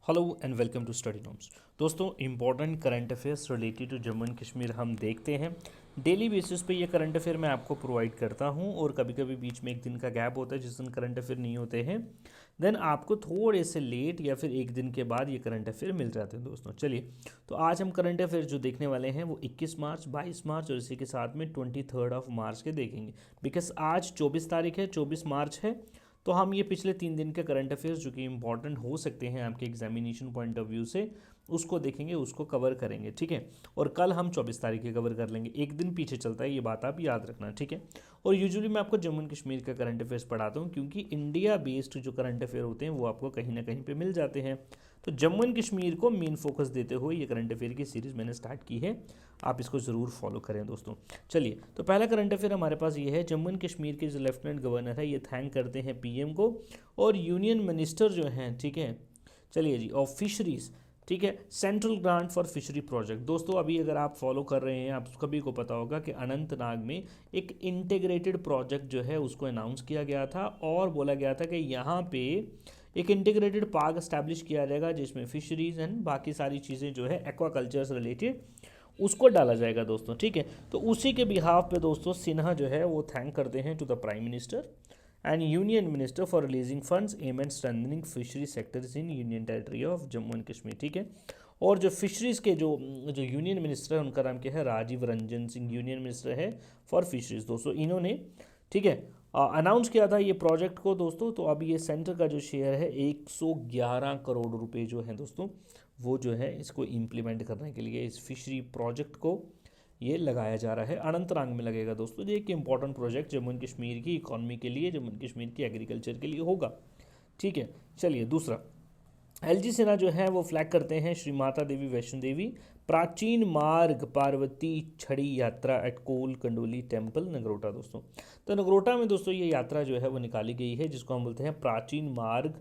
Hello and welcome to study noms. दोस्तों, important current affairs related to Jammu and Kashmir हम देखते हैं। डेली बेसिस पे ये करंट अफेयर मैं आपको प्रोवाइड करता हूँ और कभी कभी बीच में एक दिन का गैप होता है जिस दिन करंट अफेयर नहीं होते हैं। देन आपको थोड़े से लेट या फिर एक दिन के बाद ये करंट अफेयर मिल जाते हैं दोस्तों। चलिए, तो आज हम करंट अफेयर जो देखने वाले हैं वो 21 मार्च, 22 मार्च और इसी के साथ में 23 ऑफ मार्च के देखेंगे। बिकॉज आज 24 तारीख है, 24 मार्च है, तो हम ये पिछले 3 दिन के करंट अफेयर्स जो कि इंपॉर्टेंट हो सकते हैं आपके एग्जामिनेशन पॉइंट ऑफ व्यू से, उसको देखेंगे, उसको कवर करेंगे। ठीक है, और कल हम 24 तारीख के कवर कर लेंगे। एक दिन पीछे चलता है, ये बात आप याद रखना। ठीक है, और यूजुअली मैं आपको जम्मू एंड कश्मीर का करंट अफेयर्स पढ़ाता हूँ क्योंकि इंडिया बेस्ड जो करंट अफेयर होते हैं वो आपको कहीं ना कहीं पे मिल जाते हैं। तो जम्मू एंड कश्मीर को मेन फोकस देते हुए ये करंट अफेयर की सीरीज़ मैंने स्टार्ट की है। आप इसको ज़रूर फॉलो करें दोस्तों। चलिए, तो पहला करंट अफेयर हमारे पास ये है, जम्मू एंड कश्मीर के जो लेफ्टिनेंट गवर्नर है ये थैंक करते हैं पीएम को और यूनियन मिनिस्टर जो हैं। ठीक है, चलिए जी, और फिशरीज़, ठीक है, central grant for fishery project. दोस्तों, अभी अगर आप फॉलो कर रहे हैं, आप सभी को पता होगा कि अनंतनाग में एक इंटीग्रेटेड प्रोजेक्ट जो है उसको अनाउंस किया गया था और बोला गया था कि यहाँ पे एक इंटीग्रेटेड पार्क इस्टेब्लिश किया जाएगा जिसमें फिशरीज एंड बाकी सारी चीज़ें जो है एक्वाकल्चर से रिलेटेड उसको डाला जाएगा दोस्तों। ठीक है, तो उसी के बिहाफ पे दोस्तों सिन्हा जो है वो थैंक करते हैं to the prime minister and union minister for releasing funds aim and strengthening fishery sectors in union territory of Jammu and Kashmir. ठीक है, और जो फिशरीज़ के जो जो यूनियन मिनिस्टर है उनका नाम क्या है, राजीव रंजन सिंह यूनियन मिनिस्टर है फॉर फिशरीज दोस्तों। इन्होंने, ठीक है, अनाउंस किया था ये प्रोजेक्ट को दोस्तों। तो अभी ये सेंटर का जो शेयर है 111 करोड़ रुपए जो है दोस्तों, वो जो है इसको इम्प्लीमेंट करने के लिए इस फिशरी प्रोजेक्ट को ये लगाया जा रहा है। अनंतनाग में लगेगा दोस्तों। ये एक important project Jammu and Kashmir की इकॉनमी के लिए, जम्मू एंड कश्मीर की एग्रीकल्चर के लिए होगा। ठीक है, चलिए दूसरा, एलजी सिन्हा जो है वो फ्लैग करते हैं श्री माता देवी वैष्णो देवी प्राचीन मार्ग पार्वती छड़ी यात्रा एट कोल कंडोली टेम्पल नगरोटा दोस्तों। तो नगरोटा में दोस्तों ये यात्रा जो है वो निकाली गई है जिसको हम बोलते हैं प्राचीन मार्ग,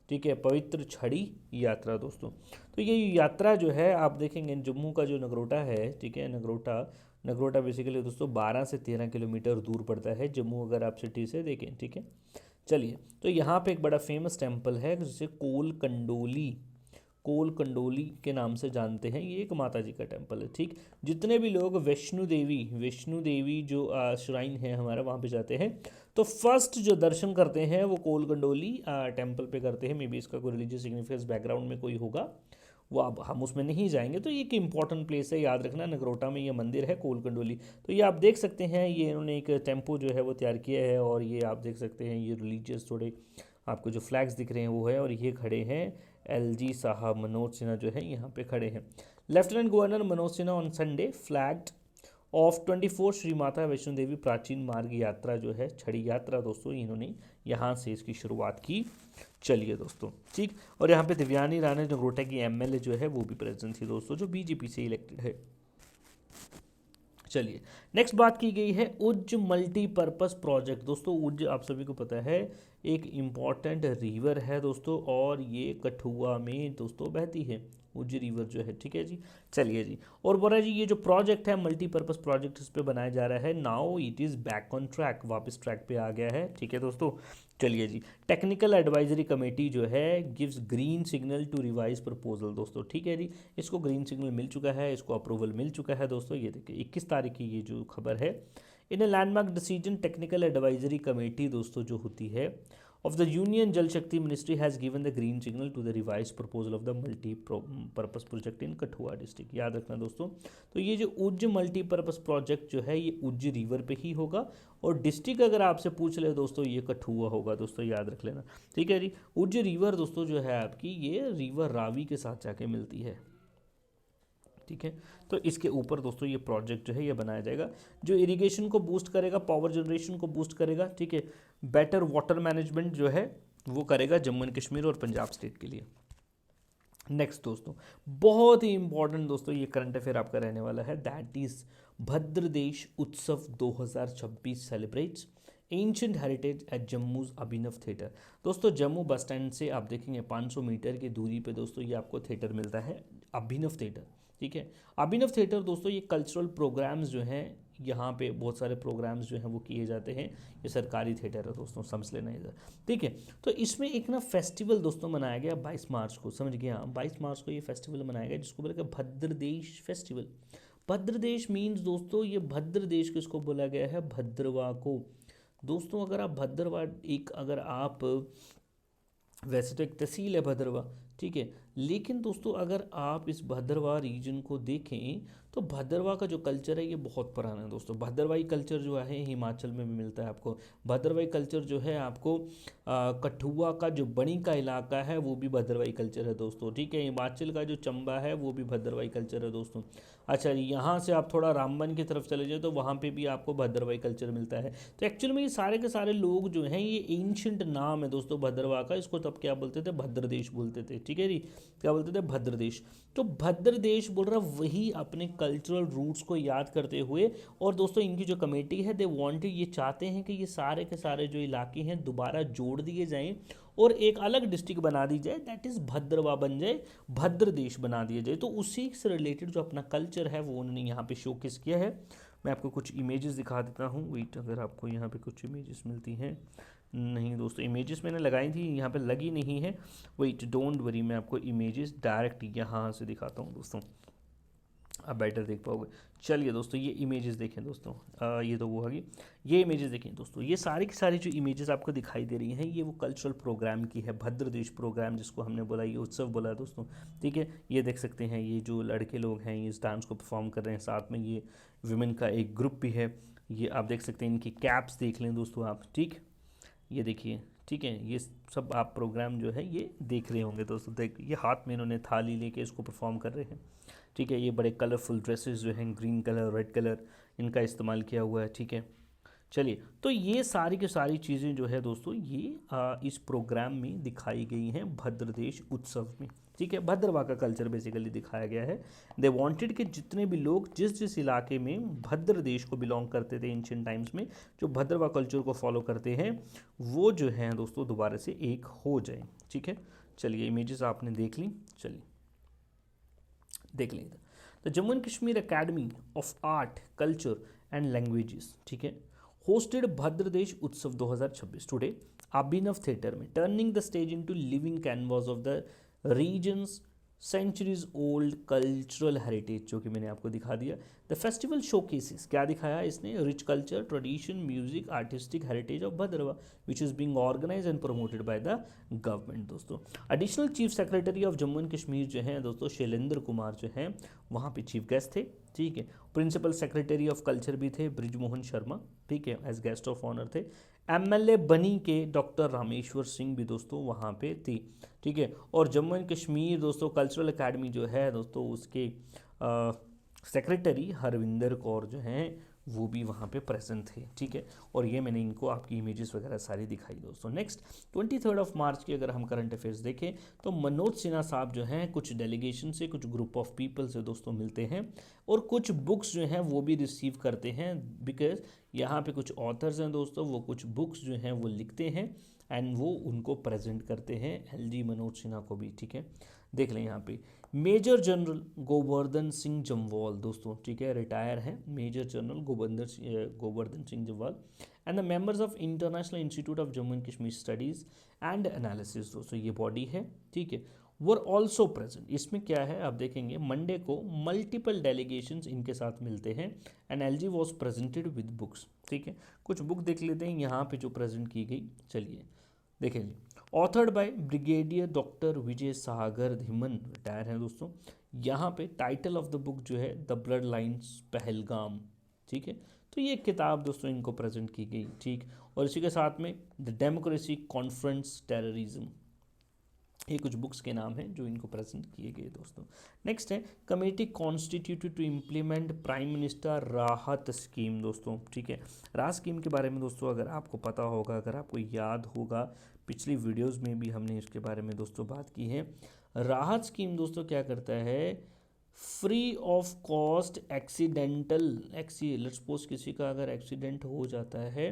ठीक है, पवित्र छड़ी यात्रा दोस्तों। तो ये यात्रा जो है आप देखेंगे जम्मू का जो नगरोटा है, ठीक है, नगरोटा नगरोटा बेसिकली दोस्तों 12 से 13 किलोमीटर दूर पड़ता है जम्मू, अगर आप सिटी से देखें। ठीक है, चलिए, तो यहाँ पे एक बड़ा फेमस टेम्पल है जिसे कोल कंडोली के नाम से जानते हैं। ये एक माता जी का टेम्पल है। ठीक, जितने भी लोग वैष्णो देवी जो श्राइन है हमारा वहाँ पे जाते हैं तो फर्स्ट जो दर्शन करते हैं वो कोल कंडोली टेम्पल पे करते हैं। मे बी इसका कोई रिलीजियस सिग्निफिकेंस बैकग्राउंड में कोई होगा, वो अब हम उसमें नहीं जाएंगे। तो ये एक इंपॉर्टेंट प्लेस है, याद रखना, नगरोटा में ये मंदिर है कोल कंडोली। तो ये आप देख सकते हैं, ये इन्होंने एक टेम्पो जो है वो तैयार किया है और ये आप देख सकते हैं ये रिलीजियस थोड़े आपको जो फ्लैग्स दिख रहे हैं वो है, और ये खड़े हैं एलजी साहब मनोज सिन्हा जो है यहाँ पे खड़े हैं। Lieutenant governor Manoj Sinha on Sunday flagged of 24 Shri Mata Vaishno Devi प्राचीन मार्ग यात्रा जो है छड़ी यात्रा दोस्तों, इन्होंने यहाँ से इसकी शुरुआत की। चलिए दोस्तों, ठीक, और यहाँ पे दिव्यानी राणा नगरोटा की एमएलए जो है वो भी प्रेजेंट थी दोस्तों, जो बीजेपी से इलेक्टेड है। चलिए, नेक्स्ट बात की गई है उज्ज मल्टीपर्पज़ प्रोजेक्ट। दोस्तों, उज्ज आप सभी को पता है एक इम्पॉर्टेंट रिवर है दोस्तों, और ये कठुआ में दोस्तों बहती है उज्ज रिवर जो है। ठीक है जी, चलिए जी, और बोला जी ये जो प्रोजेक्ट है मल्टीपर्पज़ प्रोजेक्ट इस पे बनाया जा रहा है, now it is back on track, वापस ट्रैक पे आ गया है। ठीक है दोस्तों, चलिए जी, टेक्निकल एडवाइजरी कमेटी जो है gives green signal to revise proposal दोस्तों। ठीक है जी, इसको ग्रीन सिग्नल मिल चुका है, इसको अप्रूवल मिल चुका है दोस्तों। ये देखिए 21 तारीख की ये जो खबर है, in a landmark decision technical advisory committee दोस्तों जो होती है of the Union Jal Shakti Ministry has given the green signal to the revised proposal of the multi-purpose project in Kathua district. याद रखना दोस्तों, तो ये जो उज्ज मल्टीपर्पज़ प्रोजेक्ट जो है ये उज्ज रिवर पे ही होगा, और डिस्ट्रिक्ट अगर आपसे पूछ ले दोस्तों ये कठुआ होगा दोस्तों, याद रख लेना। ठीक है जी, उज्ज रिवर दोस्तों जो है आपकी ये रिवर रावी के साथ जाके मिलती है। ठीक है, तो इसके ऊपर दोस्तों ये प्रोजेक्ट जो है ये बनाया जाएगा, जो इरिगेशन को बूस्ट करेगा, पावर जनरेशन को बूस्ट करेगा। ठीक है, बेटर वाटर मैनेजमेंट जो है वो करेगा जम्मू एंड कश्मीर और पंजाब स्टेट के लिए। नेक्स्ट दोस्तों, बहुत ही इंपॉर्टेंट दोस्तों ये करंट अफेयर आपका रहने वाला है, that is भद्रदेश Utsav 2026 celebrates ancient heritage eight जम्मूज Abhinav theatre. दोस्तों, जम्मू बस स्टैंड से आप देखेंगे 500 मीटर की दूरी पे दोस्तों ये आपको थिएटर मिलता है, अभिनव थिएटर। ठीक है। अभिनव थिएटर दोस्तों ये कल्चरल प्रोग्राम्स जो हैं, यहाँ पे बहुत सारे प्रोग्राम्स जो हैं वो किए जाते हैं। ये सरकारी थिएटर है दोस्तों, समझ लेना इधर, ठीक है। तो इसमें एक ना फेस्टिवल दोस्तों मनाया गया 22 मार्च को, समझ गया, 22 मार्च को ये फेस्टिवल मनाया गया जिसको बोला गया भद्रदेश फेस्टिवल। भद्रदेश मीन्स दोस्तों, ये भद्रदेश किसको बोला गया है, भद्रवा को। दोस्तों अगर आप भद्रवा, एक अगर आप, वैसे तो एक तहसील है भद्रवा, ठीक है, लेकिन दोस्तों अगर आप इस भद्रवा रीजन को देखें तो भद्रवा का जो कल्चर है ये बहुत पुराना है दोस्तों। भद्रवाही कल्चर जो है हिमाचल में भी मिलता है आपको। भद्रवाही कल्चर जो है आपको कठुआ का जो बणी का इलाका है वो भी भद्रवाही कल्चर है दोस्तों, ठीक है। हिमाचल का जो चंबा है वो भी भद्रवाही कल्चर है दोस्तों। अच्छा, यहाँ से आप थोड़ा रामबन की तरफ चले जाए तो वहाँ पे भी आपको भद्रवाही कल्चर मिलता है। तो एक्चुअली में ये सारे के सारे लोग जो हैं, ये एंशियंट नाम है दोस्तों भद्रवा का। इसको तब क्या बोलते थे, भद्रदेश बोलते थे, ठीक है जी, क्या बोलते थे, भद्रदेश। तो भद्रदेश बोल रहा वही अपने कल्चरल रूट्स को याद करते हुए, और दोस्तों इनकी जो कमेटी है दे वांटेड, ये चाहते हैं कि ये सारे के सारे जो इलाके हैं दोबारा जोड़ दिए जाएं और एक अलग डिस्ट्रिक्ट बना दी जाए, दैट इज़ भद्रवा बन जाए, भद्रदेश बना दिया जाए। तो उसी से रिलेटेड जो अपना कल्चर है वो उन्होंने यहाँ पे शोकेस किया है। मैं आपको कुछ इमेजेस दिखा देता हूँ, वेट, अगर आपको यहाँ पे कुछ इमेजेस मिलती हैं, नहीं दोस्तों इमेजेस मैंने लगाई थी, यहाँ पे लगी नहीं है, वेट डोंट वरी, मैं आपको इमेजेस डायरेक्ट यहाँ से दिखाता हूँ दोस्तों, आप बेटर देख पाओगे। चलिए दोस्तों ये इमेजेस देखें दोस्तों, ये तो वो होगी, ये इमेजेस देखें दोस्तों, ये सारी की सारी जो इमेजेस आपको दिखाई दे रही हैं ये वो कल्चरल प्रोग्राम की है, भद्रदेश प्रोग्राम जिसको हमने बोला, ये उत्सव बोला है दोस्तों, ठीक है। ये देख सकते हैं ये जो लड़के लोग हैं ये इस डांस को परफॉर्म कर रहे हैं, साथ में ये वुमेन का एक ग्रुप भी है, ये आप देख सकते हैं, इनकी कैप्स देख लें दोस्तों आप, ठीक, ये देखिए, ठीक है। ये सब आप प्रोग्राम जो है ये देख रहे होंगे दोस्तों, देख ये हाथ में इन्होंने थाली लेके इसको परफॉर्म कर रहे हैं, ठीक है। ये बड़े कलरफुल ड्रेसेस जो हैं, ग्रीन कलर, रेड कलर, इनका इस्तेमाल किया हुआ है, ठीक है। चलिए, तो ये सारी की सारी चीज़ें जो है दोस्तों ये इस प्रोग्राम में दिखाई गई हैं भद्रदेश उत्सव में, ठीक है। भद्रवा का कल्चर बेसिकली दिखाया गया है। दे वांटेड कि जितने भी लोग जिस जिस इलाके में भद्रदेश को बिलोंग करते थे एंशियंट टाइम्स में, जो भद्रवा कल्चर को फॉलो करते हैं, वो जो हैं दोस्तों दोबारा से एक हो जाए, ठीक है। चलिए इमेजेस आपने देख ली, चलिए देख लें। The Jammu and Kashmir academy of art culture and languages, ठीक है, hosted Bhadradesh Utsav 2026 today Abhinav theatre में, turning the stage into living canvas of the regions centuries old cultural heritage, जो कि मैंने आपको दिखा दिया। द फेस्टिवल शोकेसेस, क्या दिखाया इसने, rich culture, tradition, music, artistic heritage of Bhaderwah which is being organise and promoted by the government दोस्तों। Additional chief secretary of Jammu and Kashmir जो है दोस्तों शैलेंद्र कुमार जो हैं वहाँ पे चीफ गेस्ट थे, ठीक है। प्रिंसिपल सेक्रेटरी ऑफ कल्चर भी थे ब्रिजमोहन शर्मा, ठीक है, एज गेस्ट ऑफ ऑनर थे। एमएलए बनी के डॉक्टर रामेश्वर सिंह भी दोस्तों वहाँ पे थी, ठीक है। और जम्मू एंड कश्मीर दोस्तों कल्चरल एकेडमी जो है दोस्तों उसके सेक्रेटरी हरविंदर कौर जो हैं वो भी वहाँ पे प्रेजेंट थे, ठीक है। और ये मैंने इनको आपकी इमेजेस वगैरह सारी दिखाई दोस्तों। नेक्स्ट 23 मार्च की अगर हम करंट अफेयर्स देखें तो मनोज सिन्हा साहब जो हैं कुछ डेलीगेशन से, कुछ ग्रुप ऑफ पीपल से दोस्तों मिलते हैं और कुछ बुक्स जो हैं वो भी रिसीव करते हैं, बिकॉज यहाँ पे कुछ ऑथर्स हैं दोस्तों, वो कुछ बुक्स जो हैं वो लिखते हैं एंड वो उनको प्रेजेंट करते हैं, एलजी मनोज सिन्हा को भी, ठीक है। देख लें यहाँ पे मेजर जनरल गोवर्धन सिंह जम्वाल दोस्तों, ठीक है, रिटायर हैं major general Govardhan Singh Jamwal and the members of international institute of Jammu and Kashmir studies and analysis दोस्तों, ये बॉडी है, ठीक है, वर ऑल्सो प्रेजेंट। इसमें क्या है आप देखेंगे मंडे को मल्टीपल डेलीगेशंस इनके साथ मिलते हैं and LG was presented with books, ठीक है। कुछ बुक देख लेते हैं यहाँ पे जो प्रेजेंट की गई, चलिए देखें जी। Authored by brigadier doctor Vijay Sagar Dhiman, retire हैं दोस्तों। यहाँ पे टाइटल ऑफ द बुक जो है द ब्लड लाइन्स पहलगाम, ठीक है। तो ये किताब दोस्तों इनको प्रेजेंट की गई, ठीक। और इसी के साथ में द डेमोक्रेसी कॉन्फ्रेंस टेररिज्म, ये कुछ बुक्स के नाम हैं जो इनको प्रेजेंट किए गए दोस्तों। नेक्स्ट है committee constituted to implement prime minister Rahat scheme दोस्तों, ठीक है। राहत स्कीम के बारे में दोस्तों अगर आपको पता होगा, अगर आपको याद होगा, पिछली वीडियोस में भी हमने इसके बारे में दोस्तों बात की है। राहत स्कीम दोस्तों क्या करता है, free of cost accidental let's suppose किसी का अगर एक्सीडेंट हो जाता है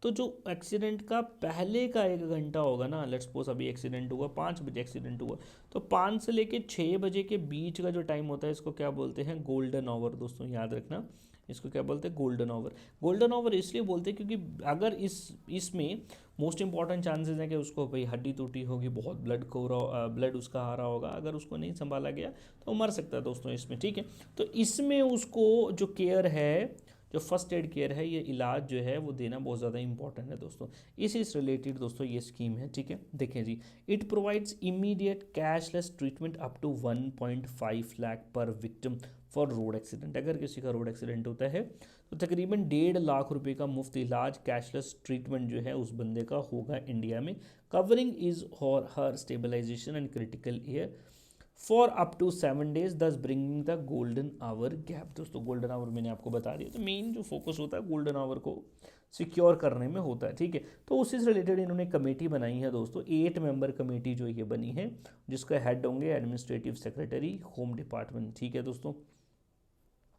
तो जो एक्सीडेंट का पहले का 1 घंटा होगा ना, लेट्स सपोज अभी एक्सीडेंट हुआ 5 बजे एक्सीडेंट हुआ, तो 5 से लेके 6 बजे के बीच का जो टाइम होता है इसको क्या बोलते हैं, गोल्डन आवर दोस्तों, याद रखना इसको क्या बोलते हैं, गोल्डन आवर। गोल्डन आवर इसलिए बोलते हैं क्योंकि अगर इसमें मोस्ट इंपॉर्टेंट चांसेस है कि उसको भाई हड्डी टूटी होगी, बहुत ब्लड उसका आ रहा होगा, अगर उसको नहीं संभाला गया तो मर सकता है दोस्तों इसमें, ठीक है। तो इसमें उसको जो केयर है, जो फर्स्ट एड केयर है, ये इलाज जो है वो देना बहुत ज़्यादा इंपॉर्टेंट है दोस्तों। इसी से रिलेटेड दोस्तों ये स्कीम है, ठीक है। देखें जी, it provides immediate cashless treatment up to 1.5 lakh per victim for road accident. अगर किसी का रोड एक्सीडेंट होता है तो तकरीबन 1.5 लाख रुपए का मुफ्त इलाज, कैशलेस ट्रीटमेंट जो है उस बंदे का होगा इंडिया में, कवरिंग इज और हर stabilisation and critical year for up to 7 days, thus bringing the golden hour gap. दोस्तों गोल्डन आवर मैंने आपको बता दिया, तो मेन जो फोकस होता है गोल्डन आवर को सिक्योर करने में होता है, ठीक है। तो उसी से रिलेटेड इन्होंने कमेटी बनाई है दोस्तों, 8 मेंबर कमेटी जो ये बनी है, जिसका हेड होंगे एडमिनिस्ट्रेटिव सेक्रेटरी, होम डिपार्टमेंट, ठीक है दोस्तों।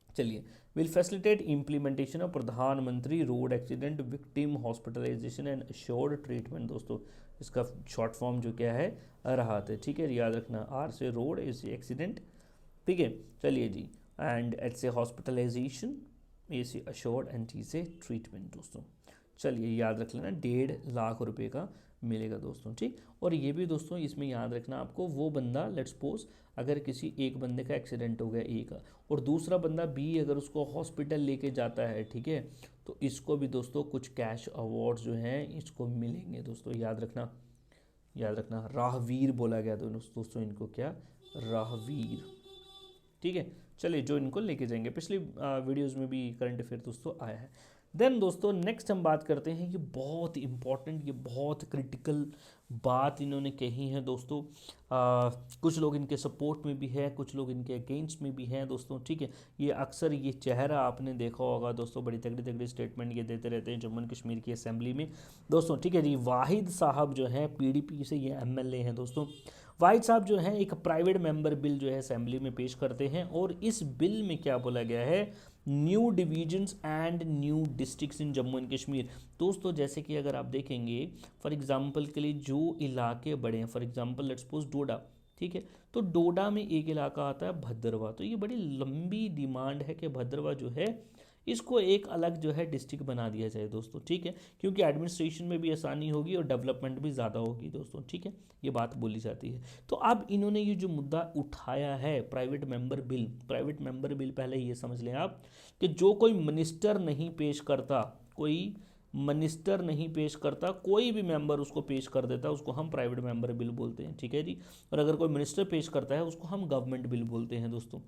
चलिए, will facilitate implementation of Pradhanmantri road accident victim hospitalisation and assured treatment. दोस्तों इसका शॉर्ट फॉर्म जो क्या है, राहत है, ठीक है, याद रखना, आर से रोड, ए से एक्सीडेंट, ठीक है। चलिए जी, एंड एच से हॉस्पिटलाइजेशन, ए से अश्योर्ड एंड टी से ट्रीटमेंट दोस्तों। चलिए याद रख लेना, 1.5 लाख रुपए का मिलेगा दोस्तों, ठीक। और ये भी दोस्तों इसमें याद रखना आपको, वो बंदा लेट्स सपोज अगर किसी एक बंदे का एक्सीडेंट हो गया ए का, और दूसरा बंदा बी अगर उसको हॉस्पिटल लेके जाता है, ठीक है, तो इसको भी दोस्तों कुछ कैश अवार्ड जो हैं इसको मिलेंगे दोस्तों, याद रखना, याद रखना। राहवीर बोला गया दोस्तों इनको, क्या, राहवीर, ठीक है। चलिए, जो इनको लेके जाएंगे, पिछली वीडियोस में भी करंट अफेयर दोस्तों आया है। देन दोस्तों नेक्स्ट हम बात करते हैं, ये बहुत इंपॉर्टेंट, ये बहुत क्रिटिकल बात इन्होंने कही है दोस्तों। कुछ लोग इनके सपोर्ट में भी है, कुछ लोग इनके अगेंस्ट में भी हैं दोस्तों, ठीक है। ये अक्सर ये चेहरा आपने देखा होगा दोस्तों, बड़ी तगड़ी तगड़ी स्टेटमेंट ये देते रहते हैं जम्मू एंड कश्मीर की असेंबली में दोस्तों, ठीक है जी। वाहिद साहब जो हैं पीडीपी से ये एमएलए हैं दोस्तों। वाहिद साहब जो हैं एक प्राइवेट मेंबर बिल जो है असेंबली में पेश करते हैं, और इस बिल में क्या बोला गया है, new divisions and new districts in Jammu and Kashmir. दोस्तों जैसे कि अगर आप देखेंगे फॉर एग्जांपल के लिए जो इलाके बड़े हैं, फॉर एग्जांपल लेट्स सपोज डोडा, ठीक है, तो डोडा में एक इलाका आता है भद्रवा, तो ये बड़ी लंबी डिमांड है कि भद्रवा जो है इसको एक अलग जो है डिस्ट्रिक्ट बना दिया जाए दोस्तों, ठीक है, क्योंकि एडमिनिस्ट्रेशन में भी आसानी होगी और डेवलपमेंट भी ज़्यादा होगी दोस्तों, ठीक है, ये बात बोली जाती है। तो अब इन्होंने ये जो मुद्दा उठाया है private member bill, private member bill पहले ये समझ लें आप कि जो कोई मिनिस्टर नहीं पेश करता, कोई मिनिस्टर नहीं पेश करता, कोई भी मेंबर उसको पेश कर देता है, उसको हम प्राइवेट मेंबर बिल बोलते हैं, ठीक है जी। और अगर कोई मिनिस्टर पेश करता है उसको हम गवर्नमेंट बिल बोलते हैं दोस्तों।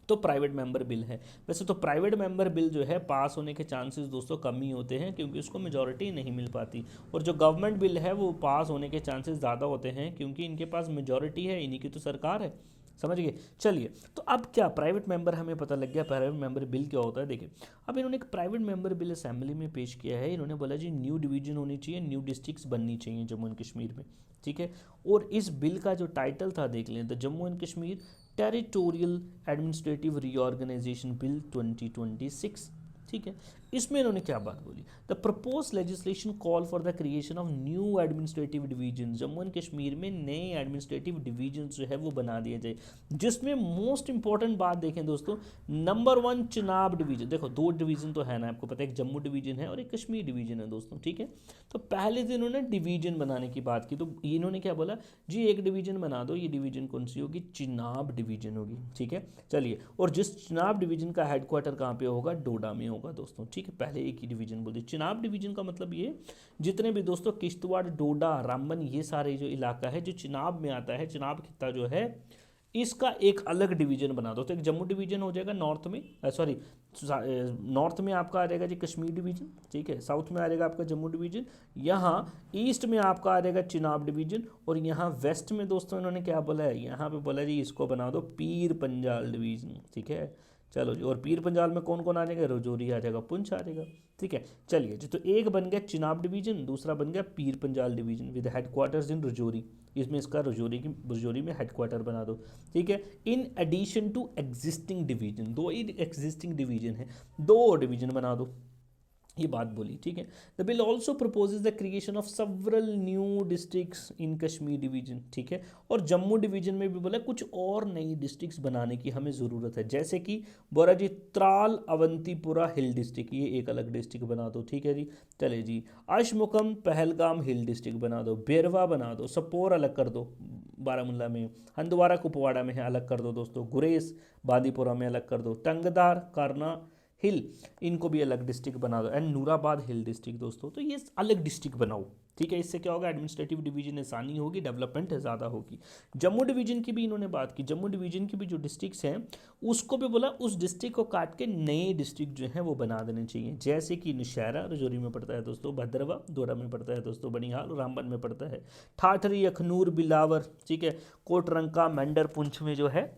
तो प्राइवेट मेंबर बिल है। वैसे तो प्राइवेट मेंबर बिल जो है पास होने के चांसेस दोस्तों कम ही होते हैं, क्योंकि उसको मेजॉरिटी नहीं मिल पाती, और जो गवर्नमेंट बिल है वो पास होने के चांसेस ज़्यादा होते हैं, क्योंकि इनके पास मेजॉरिटी है, इन्हीं की तो सरकार है, समझ गए। चलिए, तो अब क्या प्राइवेट मेंबर, हमें पता लग गया प्राइवेट मेंबर बिल क्या होता है। देखिए, अब इन्होंने एक प्राइवेट मेंबर बिल असेंबली में पेश किया है, इन्होंने बोला जी न्यू डिवीजन होनी चाहिए, न्यू डिस्ट्रिक्ट्स बननी चाहिए जम्मू एंड कश्मीर में, ठीक है। और इस बिल का जो टाइटल था देख लें, the Jammu and Kashmir territorial administrative reorganisation bill 2026, ठीक है। इसमें इन्होंने क्या बात बोली, the propose legislation call for the creation of new administrative division, Jammu and Kashmir में नए एडमिनिस्ट्रेटिव डिवीजन जो है वो बना दिए जाए, जिसमें मोस्ट इंपॉर्टेंट बात देखें दोस्तों, नंबर 1 चिनाब डिवीजन। देखो 2 डिवीजन तो है ना, आपको पता है, एक जम्मू डिवीजन है और एक कश्मीर डिवीजन है दोस्तों, ठीक है। तो पहले से इन्होंने डिवीजन बनाने की बात की, तो इन्होंने क्या बोला जी, एक डिवीजन बना दो, ये डिवीजन कौन सी होगी, चिनाब डिवीजन होगी, ठीक है। चलिए, और जिस चिनाब डिवीजन का हेडक्वार्टर कहाँ पे होगा, डोडा में होगा दोस्तों, ठीक है। पहले एक ही डिवीजन बोल दी। चिनाब डिवीजन का मतलब ये, जितने भी दोस्तों किश्तवाड़, डोडा, रामबन, ये सारे जो इलाका है जो चिनाब में आता है, चिनाब खित्ता जो है, इसका एक अलग डिवीजन बना दो। तो एक जम्मू डिवीजन हो जाएगा नॉर्थ में, सॉरी नॉर्थ में आपका आ जाएगा जी कश्मीर डिवीजन, ठीक है। साउथ में आ जाएगा आपका जम्मू डिवीजन, यहाँ ईस्ट में आपका आ जाएगा चिनाब डिवीजन, और यहाँ वेस्ट में दोस्तों इन्होंने क्या बोला है, यहाँ पे बोला जी इसको बना दो पीर पंजाल डिवीजन, ठीक है। चलो जी, और पीर पंजाल में कौन कौन आ जाएगा, रजौरी आ जाएगा, पुंछ आ जाएगा, ठीक है। चलिए जी, तो एक बन गया चिनाब डिवीजन, दूसरा बन गया Pir Panjal division with headquarters in Rajouri, इसमें इसका रजौरी में हेडक्वार्टर बना दो, ठीक है। In addition to existing division, 2 ही एग्जिस्टिंग डिवीजन है, 2 डिवीजन बना दो, ये बात बोली, ठीक है। The bill also proposes the creation of several new districts in Kashmir division, ठीक है। और जम्मू डिवीजन में भी बोला कुछ और नई डिस्ट्रिक्ट्स बनाने की हमें ज़रूरत है, जैसे कि बोरा जी त्राल अवंतीपुरा हिल डिस्ट्रिक्ट, ये एक अलग डिस्ट्रिक्ट बना दो, ठीक है जी। चले जी, अशमुकम पहलगाम हिल डिस्ट्रिक्ट बना दो, बेरवा बना दो, सपोर अलग कर दो बारामूला में, हंदवारा कुपवाड़ा में है अलग कर दो दोस्तों, गुरेज बांदीपुरा में अलग कर दो, टंगदार करना हिल इनको भी अलग डिस्ट्रिक्ट बना दो, एंड नूराबाद हिल डिस्ट्रिक्ट दोस्तों, तो ये अलग डिस्ट्रिक्ट बनाओ, ठीक है। इससे क्या होगा, एडमिनिस्ट्रेटिव डिवीजन आसानी होगी, डेवलपमेंट ज़्यादा होगी। जम्मू डिवीजन की भी इन्होंने बात की, जम्मू डिवीजन की भी जो डिस्ट्रिक्ट्स हैं उसको भी बोला उस डिस्ट्रिक्ट को काट के नए डिस्ट्रिक्ट जो हैं वो बना देने चाहिए, जैसे कि नौशहरा रजौरी में पड़ता है दोस्तों, भद्रवा दोरा में पड़ता है दोस्तों, बनिहाल रामबन में पड़ता है, ठाठरी अखनूर बिलावर, ठीक है, कोटरंका मेंढर पुंछ में जो है।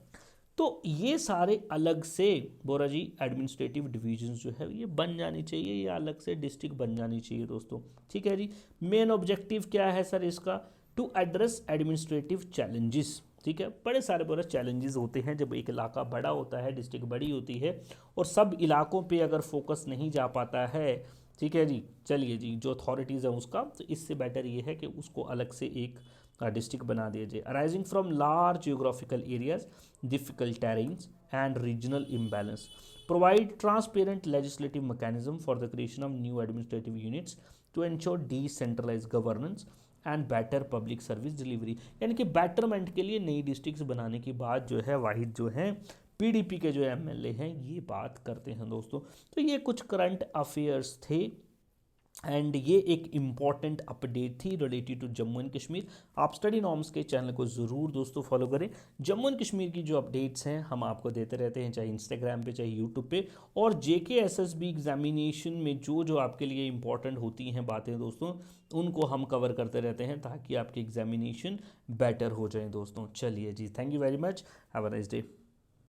तो ये सारे अलग से बोरा जी एडमिनिस्ट्रेटिव डिवीजन्स जो है ये बन जानी चाहिए, ये अलग से डिस्ट्रिक्ट बन जानी चाहिए दोस्तों, ठीक है जी। मेन ऑब्जेक्टिव क्या है सर इसका, टू एड्रेस एडमिनिस्ट्रेटिव चैलेंजेस, ठीक है। बड़े सारे बोरा चैलेंजेस होते हैं जब एक इलाका बड़ा होता है, डिस्ट्रिक्ट बड़ी होती है और सब इलाकों पे अगर फोकस नहीं जा पाता है, ठीक है जी। चलिए जी, जो अथॉरिटीज़ है उसका, तो इससे बेटर ये है कि उसको अलग से एक डिस्ट्रिक्ट बना दिया जाए। Arising from large geographical areas, difficult terrains and regional imbalance, provide transparent legislative mechanism for the creation of new administrative units to ensure decentralized governance and better public service delivery। यानी कि betterment के लिए नई districts बनाने की बात जो है वाहिद जो है पीडीपी के जो एमएलए हैं ये बात करते हैं दोस्तों। तो ये कुछ करंट अफेयर्स थे एंड ये एक इम्पॉर्टेंट अपडेट थी related to Jammu and Kashmir. आप स्टडी नॉर्म्स के चैनल को ज़रूर दोस्तों फॉलो करें। जम्मू एंड कश्मीर की जो अपडेट्स हैं हम आपको देते रहते हैं, चाहे इंस्टाग्राम पे चाहे यूट्यूब पे, और जेके एसएसबी एग्जामिनेशन में जो जो आपके लिए इंपॉर्टेंट होती हैं बातें दोस्तों उनको हम कवर करते रहते हैं ताकि आपकी एग्जामिनेशन बेटर हो जाए दोस्तों। चलिए जी, thank you very much, have a nice day.